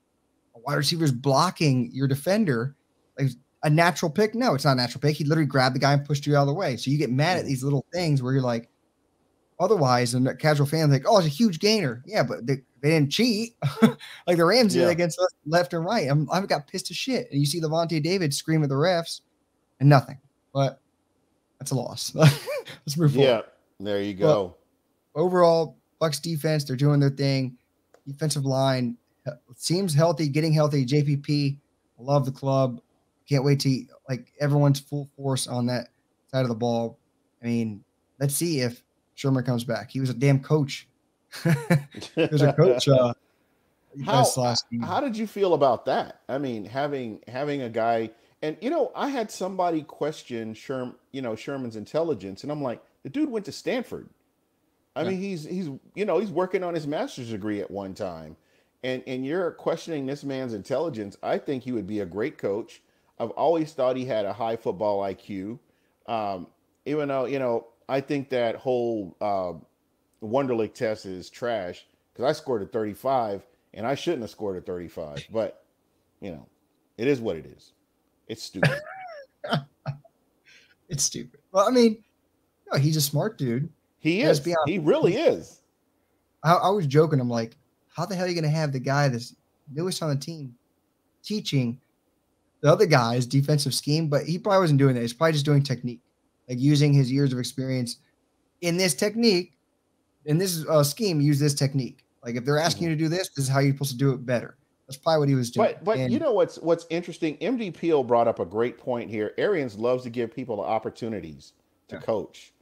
a wide receiver's blocking your defender. Like a natural pick. No, it's not a natural pick. He literally grabbed the guy and pushed you out of the way. So you get mad at these little things where you're like, otherwise, and a casual fan like, oh, it's a huge gainer. Yeah, but they didn't cheat. Like the Rams did against us left and right. I've got pissed as shit. And you see Lavonte David scream at the refs and nothing. But that's a loss. Let's move forward. Yeah, there you go. But overall, Bucs defense, they're doing their thing. Defensive line seems healthy, getting healthy. JPP, love the club. Can't wait to everyone's full force on that side of the ball. I mean, let's see if Sherman comes back. He was a damn coach. He was a coach. How did you feel about that? I mean, having a guy, and I had somebody question Sherman's intelligence, and I'm like, the dude went to Stanford. I mean, he's working on his master's degree at one time, and you're questioning this man's intelligence. I think he would be a great coach. I've always thought he had a high football IQ, even though I think that whole Wonderlic test is trash, because I scored a 35 and I shouldn't have scored a 35. But it is what it is. It's stupid. It's stupid. Well, I mean, he's a smart dude. He is. He really is. I was joking. I'm like, how the hell are you going to have the guy that's newest on the team teaching the other guy's defensive scheme? But he probably wasn't doing that. He's probably just doing technique, like using his years of experience in this technique, in this scheme. Use this technique. Like if they're asking you to do this, this is how you're supposed to do it better. That's probably what he was doing. But what's interesting? MD Peel brought up a great point here. Arians loves to give people the opportunities to coach.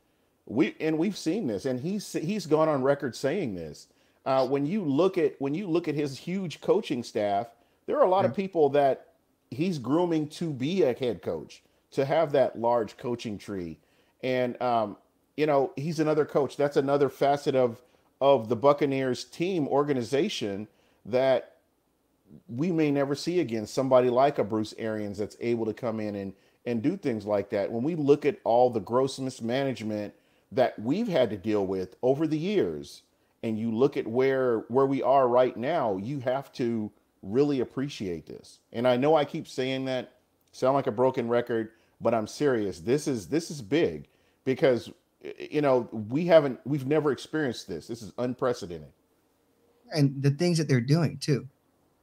We've seen this, and he's gone on record saying this. When you look at his huge coaching staff, there are a lot of people that he's grooming to be a head coach, to have that large coaching tree. And he's another coach. That's another facet of the Buccaneers team organization that we may never see again somebody like a Bruce Arians that's able to come in and do things like that. When we look at all the gross mismanagement that we've had to deal with over the years, and you look at where we are right now, you have to really appreciate this. And I know I keep saying that, sound like a broken record, but I'm serious. This is big because we've never experienced this. This is unprecedented. And the things that they're doing too.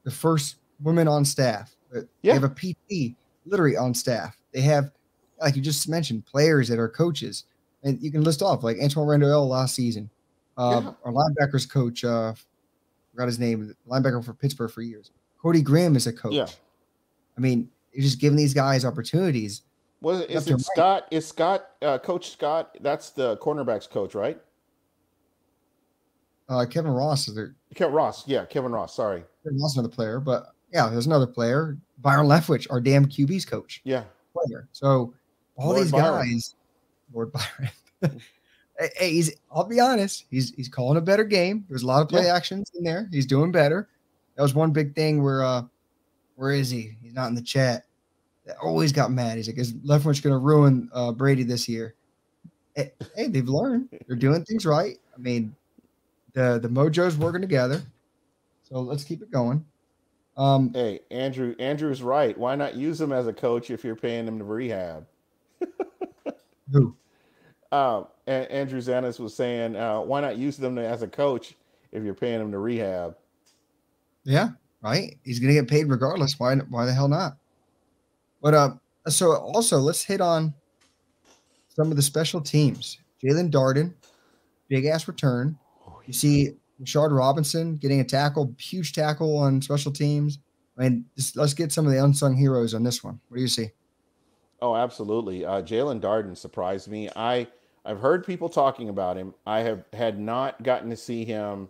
The first women on staff. They Yeah. have a PT literally on staff. They have, like you just mentioned, players that are coaches. And you can list off like Antoine Randall last season. Yeah. Our linebackers coach, forgot his name, linebacker for Pittsburgh for years. Cody Grimm is a coach. Yeah. I mean, you're just giving these guys opportunities. Is it Scott? Is Scott Coach Scott? That's the cornerbacks coach, right? Kevin Ross is there. Kevin Ross. Yeah, Kevin Ross. Sorry. Kevin Ross is another player, but yeah, there's another player. Byron Leftwich, our damn QB's coach. Yeah. Player. So all Lord these Byron. guys, Lord Byron. Hey, I'll be honest, he's calling a better game. There's a lot of play actions in there. He's doing better. That was one big thing where is he? He's not in the chat. That always got mad. He's like, is Leftwich going to ruin Brady this year? Hey, they've learned. They're doing things right. I mean, the mojo's working together. So let's keep it going. Hey, Andrew's right. Why not use him as a coach if you're paying him to rehab? Who? Andrew Zanis was saying, why not use them as a coach if you're paying him to rehab? Yeah, right. He's going to get paid regardless. Why the hell not? But so also let's hit on some of the special teams. Jalen Darden, big ass return. You see Rashard Robinson getting a tackle, huge tackle on special teams. I mean, let's get some of the unsung heroes on this one. What do you see? Oh, absolutely. Jalen Darden surprised me. I've heard people talking about him. I had not gotten to see him,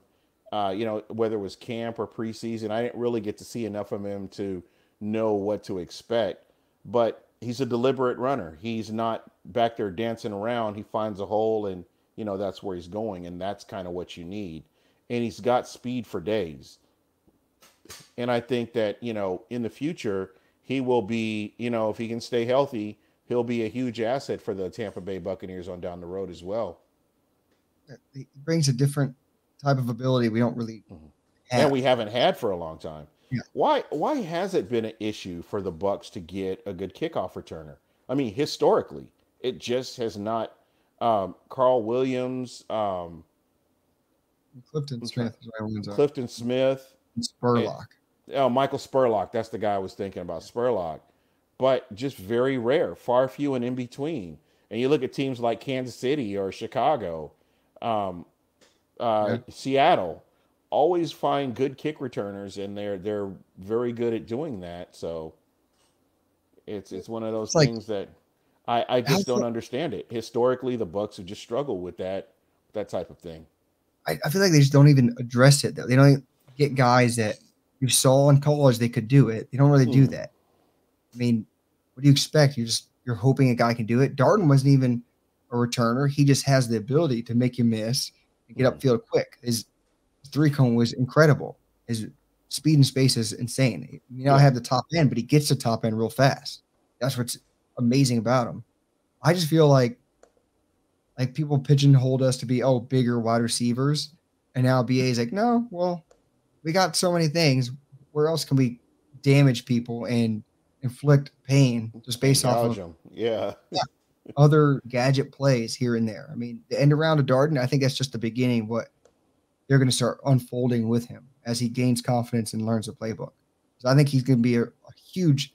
whether it was camp or preseason. I didn't really get to see enough of him to know what to expect. But he's a deliberate runner. He's not back there dancing around. He finds a hole and, that's where he's going. And that's kind of what you need. And he's got speed for days. And I think that, in the future, he will be, if he can stay healthy, he'll be a huge asset for the Tampa Bay Buccaneers on down the road as well. He brings a different type of ability we don't really have. And we haven't had for a long time. Yeah. Why has it been an issue for the Bucs to get a good kickoff returner? I mean, historically, it just has not. Carl Williams, Clifton Smith. Clifton Smith, Spurlock. Michael Spurlock. That's the guy I was thinking about, Spurlock. But just very rare, far few and in between. And you look at teams like Kansas City or Chicago, Seattle, always find good kick returners, and they're very good at doing that. So it's one of those things that I just don't understand it. Historically, the Bucs have just struggled with that type of thing. I feel like they just don't even address it though. They don't even get guys that you saw in college they could do it. They don't really do that. I mean, what do you expect? You're hoping a guy can do it. Darden wasn't even a returner. He just has the ability to make you miss and get upfield quick. His three-cone was incredible. His speed and space is insane. I have the top end, but he gets the top end real fast. That's what's amazing about him. I just feel like people pigeonholed us to be bigger wide receivers, and now BA is like, no, well, we got so many things. Where else can we damage people and inflict pain just based off of other gadget plays here and there? I mean, the end around of Darden, I think that's just the beginning of what they're going to start unfolding with him as he gains confidence and learns the playbook. So I think he's going to be a huge,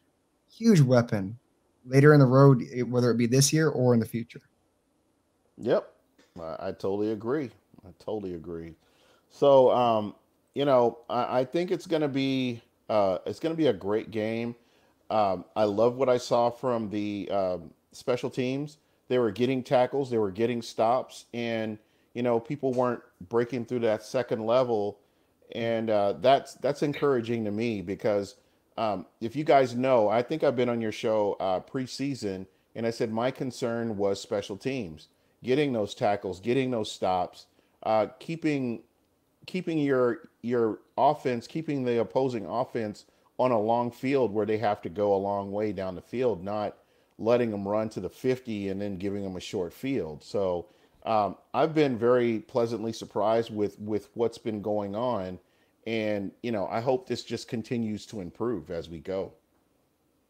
huge weapon later in the road, whether it be this year or in the future. Yep. I totally agree. So, I think it's going to be a great game. I love what I saw from the special teams. They were getting tackles, they were getting stops, and people weren't breaking through that second level, and that's encouraging to me because if you guys know, I think I've been on your show preseason, and I said my concern was special teams, getting those tackles, getting those stops, keeping keeping your offense, keeping the opposing offense on a long field where they have to go a long way down the field, not letting them run to the 50 and then giving them a short field. So I've been very pleasantly surprised with what's been going on, and I hope this just continues to improve as we go.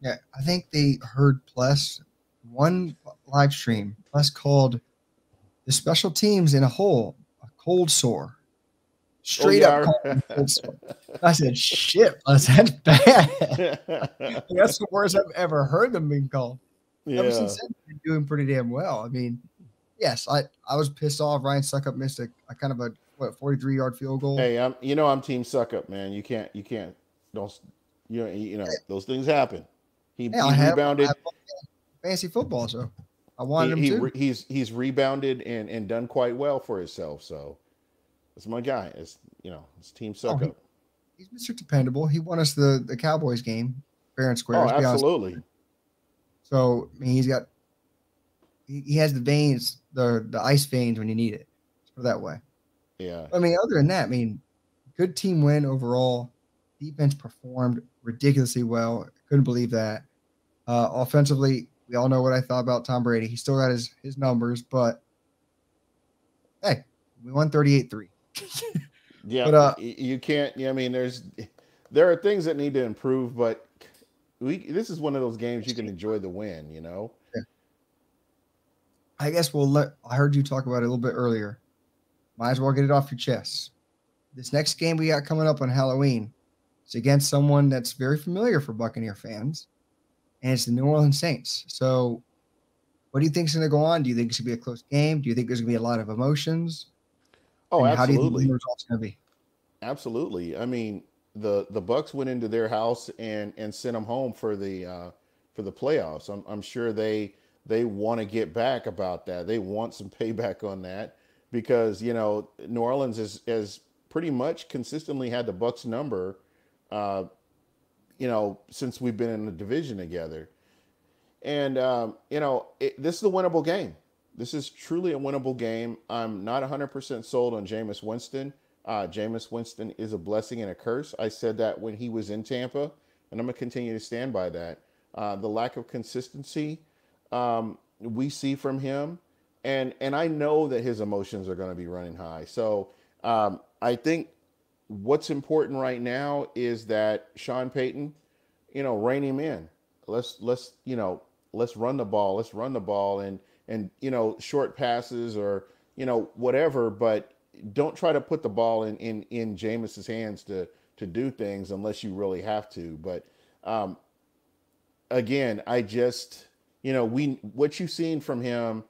Yeah, I think they heard Pless one live stream. Pless called the special teams in a hole a cold sore. Straight up called them cold sore. I said, shit, Pless, that's bad. That's the worst I've ever heard them being called. Yeah. Ever since then, they've been doing pretty damn well. I mean, yes, I was pissed off. Ryan Suckup missed a kind of a 43-yard field goal. Hey, I'm team Suckup, man. You can't don't those things happen. He rebounded. I fantasy football, so I wanted him to. He's rebounded and done quite well for himself. So that's my guy. It's team Suckup. He's Mr. Dependable. He won us the Cowboys game fair and square. Oh, absolutely. So I mean, he has the veins, the ice veins when you need it. Let's put it that way. Yeah. I mean, other than that, I mean, good team win overall. Defense performed ridiculously well. Couldn't believe that. Offensively, we all know what I thought about Tom Brady. He still got his numbers, but hey, we won 38-3. Yeah, but you can't. I mean, there are things that need to improve, but this is one of those games you can enjoy the win. Yeah. I guess I heard you talk about it a little bit earlier. Might as well get it off your chest. This next game we got coming up on Halloween is against someone that's very familiar for Buccaneer fans, and it's the New Orleans Saints. So what do you think is going to go on? Do you think it's going to be a close game? Do you think there's going to be a lot of emotions? Oh, and absolutely. How do you think the results going to be? Absolutely. I mean, the Bucs went into their house and sent them home for the playoffs. I'm sure they want to get back about that. They want some payback on that because New Orleans has pretty much consistently had the Bucs number, since we've been in the division together. And this is a winnable game. This is truly a winnable game. I'm not 100% sold on Jameis Winston. Jameis Winston is a blessing and a curse. I said that when he was in Tampa, and I'm going to continue to stand by that. The lack of consistency we see from him, and I know that his emotions are going to be running high. So I think what's important right now is that Sean Payton, rein him in. Let's run the ball. Let's run the ball and short passes or whatever, but don't try to put the ball in Jameis's hands to do things unless you really have to. But again, I just what you've seen from him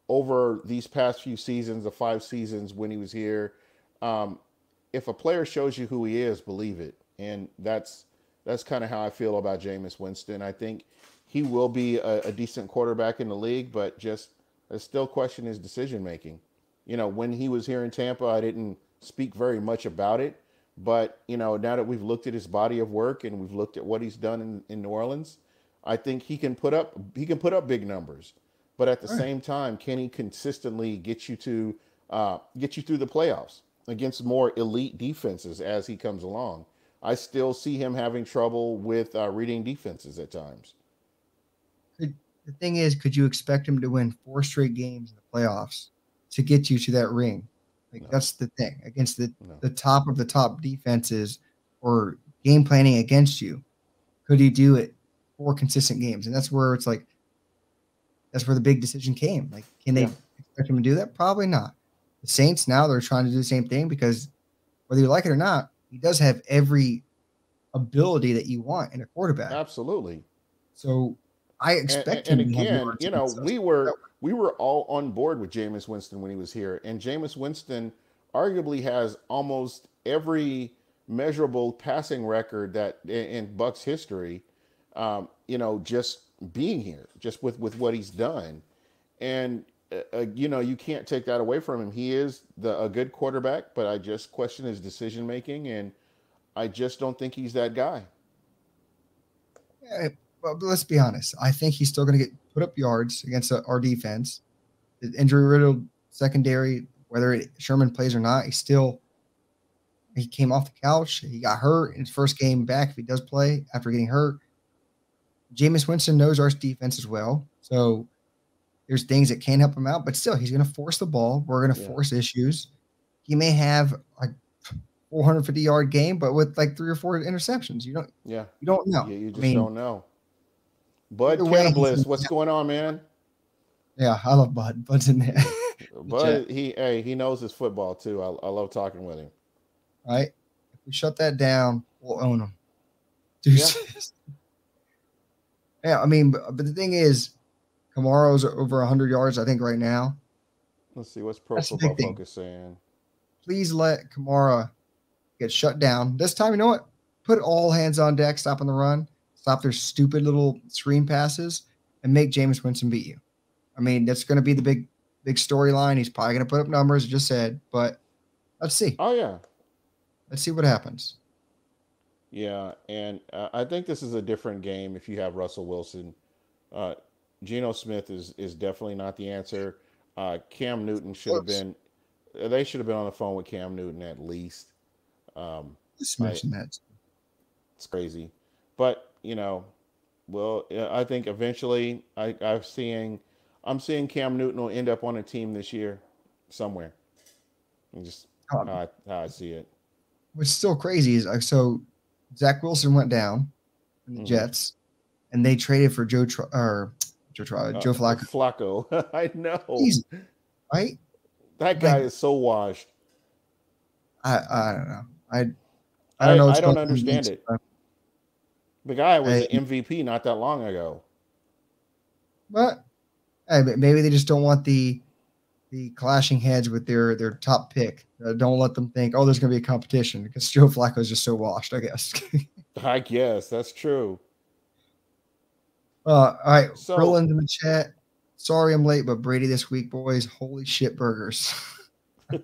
over these past few seasons, the 5 seasons when he was here, if a player shows you who he is, believe it. And that's kind of how I feel about Jameis Winston. I think he will be a decent quarterback in the league, but I still question his decision making. When he was here in Tampa, I didn't speak very much about it. But, now that we've looked at his body of work and we've looked at what he's done in New Orleans, I think he can put up big numbers. But at the same time, can he consistently get you through the playoffs against more elite defenses as he comes along? I still see him having trouble with reading defenses at times. The thing is, could you expect him to win 4 straight games in the playoffs to get you to that ring? No. That's the thing. Against the top of the top defenses or game planning against you, could he do it 4 consistent games? And that's where it's like, that's where the big decision came. Like, can they expect him to do that? Probably not. The Saints now, they're trying to do the same thing because whether you like it or not, he does have every ability that you want in a quarterback. Absolutely. So I expect him. And again, we were all on board with Jameis Winston when he was here, and Jameis Winston arguably has almost every measurable passing record that in Bucs history. Just being here, just with what he's done, and you can't take that away from him. He is a good quarterback, but I just question his decision making, and I just don't think he's that guy. Yeah, well, let's be honest. I think he's still going to put up yards against our defense. The injury-riddled secondary, whether Sherman plays or not, he's still He came off the couch. He got hurt in his first game back. If he does play after getting hurt, Jameis Winston knows our defense as well. So there's things that can help him out, but still, he's going to force the ball. We're going to force issues. He may have a 450-yard game, but with like 3 or 4 interceptions. You don't know. You just don't know. Bud Cannabis, what's going on, man? Yeah, I love Bud. Bud's in there. Bud, he knows his football too. I love talking with him. All right. If we shut that down, we'll own him. Yeah, I mean, but the thing is, Kamara's over 100 yards, I think, right now. Let's see what's Pro Football Focus saying. Please let Kamara get shut down. This time, you know what? Put all hands on deck, stop on the run, stop their stupid little screen passes, and make Jameis Winston beat you. I mean, that's going to be the big storyline. He's probably going to put up numbers, I just said, but let's see. Oh, yeah. Let's see what happens. Yeah, and I think this is a different game if you have Russell Wilson. Geno Smith is definitely not the answer. Cam Newton should have been – they should have been on the phone with Cam Newton at least. Just mention that. It's crazy. But, I think eventually I'm seeing Cam Newton will end up on a team this year somewhere. And just how I see it. What's still crazy is so Zach Wilson went down in the Jets, and they traded for Joe Flacco. Flacco. I know. Right? That guy is so washed. I don't know. I don't know. I don't understand it. The guy was an MVP not that long ago. But maybe they just don't want the clashing heads with their top pick. Don't let them think, there's going to be a competition because Joe Flacco is just so washed, I guess. I guess that's true. All right. So, Brilland in the chat. Sorry I'm late, but Brady this week, boys. Holy shit burgers. All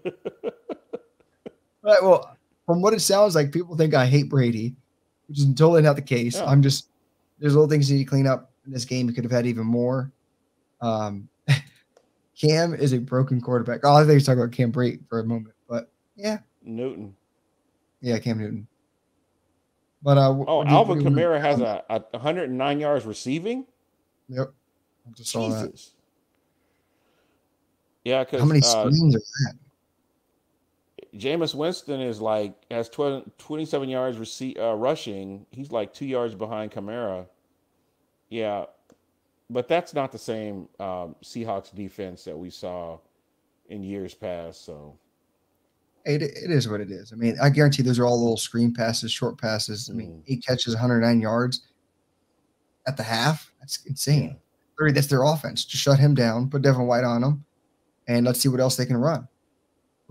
right. Well, from what it sounds like, people think I hate Brady, which is totally not the case. Yeah. There's little things you need to clean up in this game. You could have had even more. Cam is a broken quarterback. I think he's talking about Cam Brate for a moment, but yeah. Newton. Yeah, Cam Newton. But Alvin Kamara has a 109 yards receiving. Yep, I just saw that. Yeah, because how many screens are that? Jameis Winston has 27 yards rushing. He's like 2 yards behind Kamara. Yeah, but that's not the same Seahawks defense that we saw in years past. So it is what it is. I mean, I guarantee those are all little screen passes, short passes. I mean, 8 catches, 109 yards at the half. That's insane. Yeah. That's their offense. Just shut him down, put Devin White on him, and let's see what else they can run.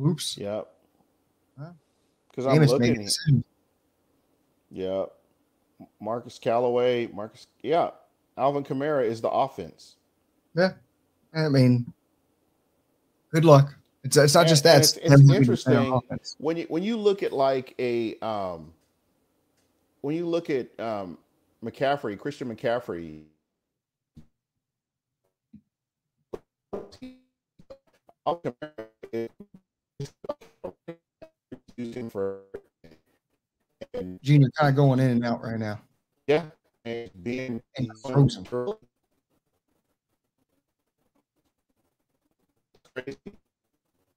Oops. Yep. Because I'm looking. Yeah. Marcus Callaway. Yeah. Alvin Kamara is the offense. Yeah. I mean, good luck. It's not just that. It's interesting when you look at McCaffrey, Christian McCaffrey. Gene, you're kind of going in and out right now. Yeah. And being frozen.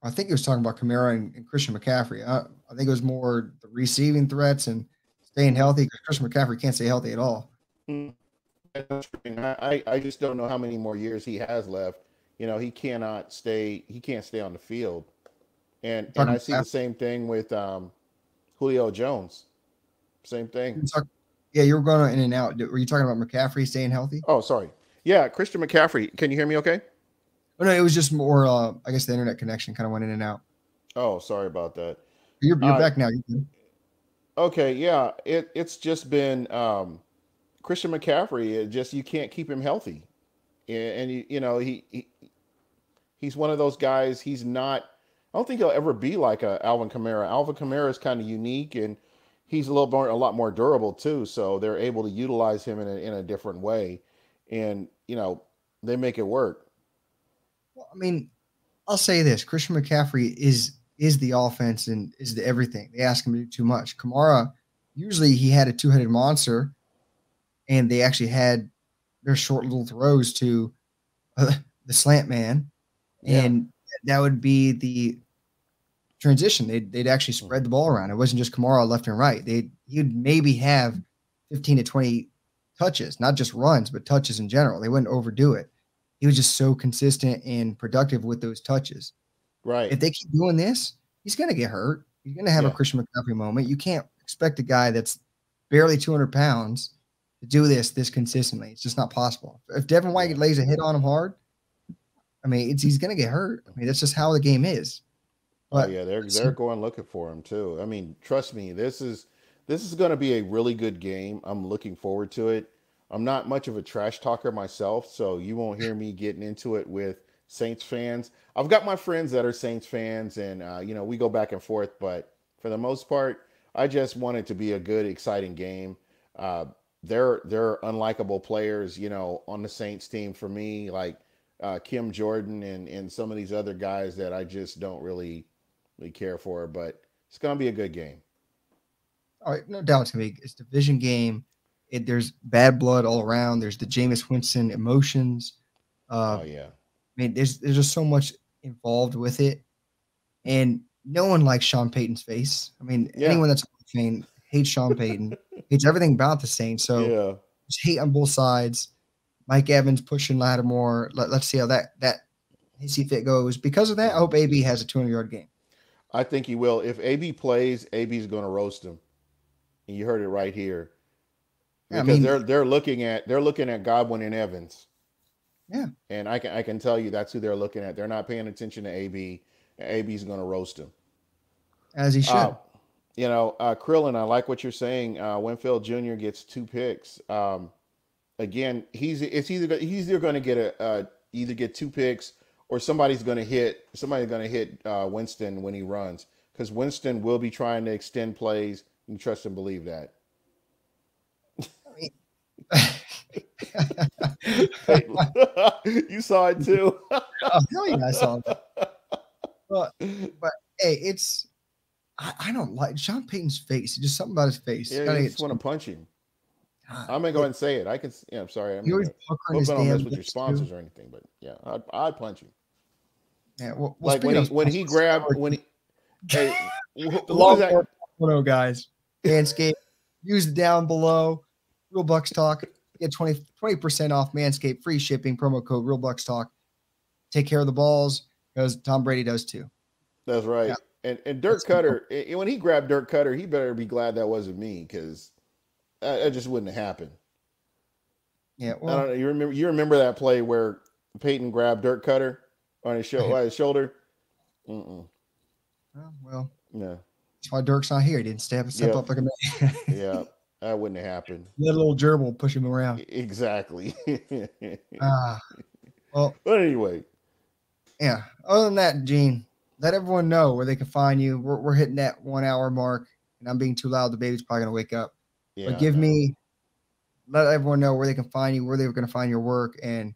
I think he was talking about Kamara and Christian McCaffrey. I think it was more the receiving threats and staying healthy because Christian McCaffrey can't stay healthy at all. I just don't know how many more years he has left. He can't stay on the field. And I see the same thing with Julio Jones. Same thing. Yeah, you were going in and out. Were you talking about McCaffrey staying healthy? Oh, sorry. Yeah, Christian McCaffrey. Can you hear me okay? Oh, no, it was just more, I guess the internet connection kind of went in and out. Oh, sorry about that. You're back now. Okay, yeah. It's just been Christian McCaffrey. You can't keep him healthy. And he's one of those guys. He's not – I don't think he'll ever be like a Alvin Kamara. Alvin Kamara is kind of unique, and he's a lot more durable too. So they're able to utilize him in a different way, and they make it work. Well, I mean, I'll say this: Christian McCaffrey is is the offense and is the everything. They ask him to do too much. Kamara, usually he had a two-headed monster, and they actually had their short little throws to the slant man, and that would be the transition. They'd actually spread the ball around. It wasn't just Kamara left and right. He'd maybe have 15 to 20 touches, not just runs, but touches in general. They wouldn't overdo it. He was just so consistent and productive with those touches. Right. If they keep doing this, he's going to get hurt. He's going to have a Christian McCaffrey moment. You can't expect a guy that's barely 200 pounds to do this consistently. It's just not possible. If Devin White lays a hit on him hard, I mean, he's going to get hurt. I mean, that's just how the game is. But, they're going looking for him too. I mean, trust me, this is going to be a really good game. I'm looking forward to it. I'm not much of a trash talker myself, so you won't hear me getting into it with Saints fans. I've got my friends that are Saints fans, and we go back and forth. But for the most part, I just want it to be a good, exciting game. They're unlikable players, on the Saints team for me, like Kim Jordan and some of these other guys that I just don't really care for. But it's going to be a good game. All right, no doubt to me. It's a division game. There's bad blood all around. There's the Jameis Winston emotions. I mean, there's just so much involved with it, and no one likes Sean Payton's face. I mean, anyone that's a fan hates Sean Payton, hates everything about the Saints. So there's hate on both sides. Mike Evans pushing Lattimore. Let's see how that hissy fit goes. Because of that, I hope AB has a 200-yard game. I think he will. If AB plays, AB's going to roast him. And you heard it right here. Because they're looking at Godwin and Evans. Yeah. And I can tell you that's who they're looking at. They're not paying attention to AB. And AB's going to roast him. As he should. Krillin, I like what you're saying. Winfield Jr. gets 2 picks. Again, he's either going to get 2 picks, or somebody's going to hit Winston when he runs, because Winston will be trying to extend plays. You trust and believe that. You saw it too. Oh, hell yeah, I saw that. But hey, I don't like Sean Payton's face. Just something about his face. Yeah, I just want to punch him. I'm gonna go ahead and say it. I can. Yeah, I'm sorry. I hope I don't mess with your sponsors or anything, but yeah, I'd punch him. Yeah, well like when he grabbed hey, the long 4.0 guys, Manscaped, use it down below. Real Bucks Talk. Get 20% off Manscaped, free shipping, promo code Real Bucks Talk. Take care of the balls, because Tom Brady does too. That's right. Yeah. And Dirk Cutter, when he grabbed Dirk Cutter, he better be glad that wasn't me, because that just wouldn't have happened. Yeah, well, I don't know, you remember that play where Peyton grabbed Dirk Cutter on his shoulder? Mm-mm. Well, yeah. That's why Dirk's not here. He didn't step up like a man. Yeah. That wouldn't have happened. Let a little gerbil push him around. Exactly. Well, but anyway. Yeah. Other than that, Gene, let everyone know where they can find you. We're hitting that 1 hour mark, and I'm being too loud. The baby's probably gonna wake up. Yeah. But let everyone know where they can find you, where they're gonna find your work, and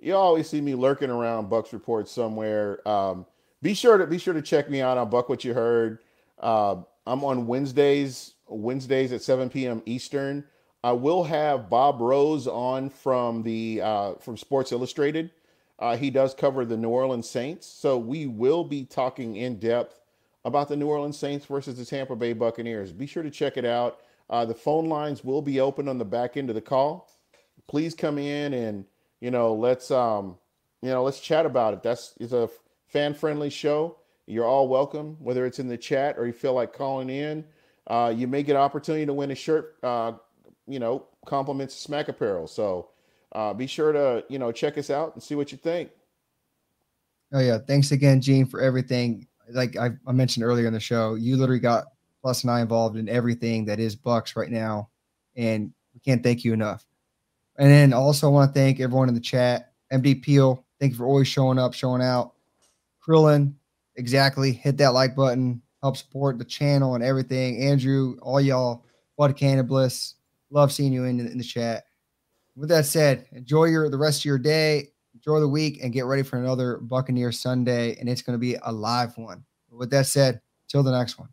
you always see me lurking around Bucks Report somewhere. Be sure to check me out on Buck What You Heard. I'm on Wednesdays at 7 p.m. Eastern. I will have Bob Rose on from Sports Illustrated. He does cover the New Orleans Saints, so we will be talking in depth about the New Orleans Saints versus the Tampa Bay Buccaneers. Be sure to check it out. The phone lines will be open on the back end of the call. Please come in and let's chat about it. It's a fan-friendly show. You're all welcome, whether it's in the chat or you feel like calling in. You may get an opportunity to win a shirt, compliments Smack Apparel. So be sure to, check us out and see what you think. Oh, yeah. Thanks again, Gene, for everything. Like I mentioned earlier in the show, you literally got Plus and I involved in everything that is Bucks right now, and we can't thank you enough. And then also I want to thank everyone in the chat. MD Peel, thank you for always showing up, showing out. Krillin, exactly. Hit that like button. Help support the channel and everything. Andrew, all y'all, Bud Cannabis. Love seeing you in the chat. With that said, enjoy the rest of your day. enjoy the week and get ready for another Buccaneer Sunday, and it's going to be a live one. With that said, till the next one.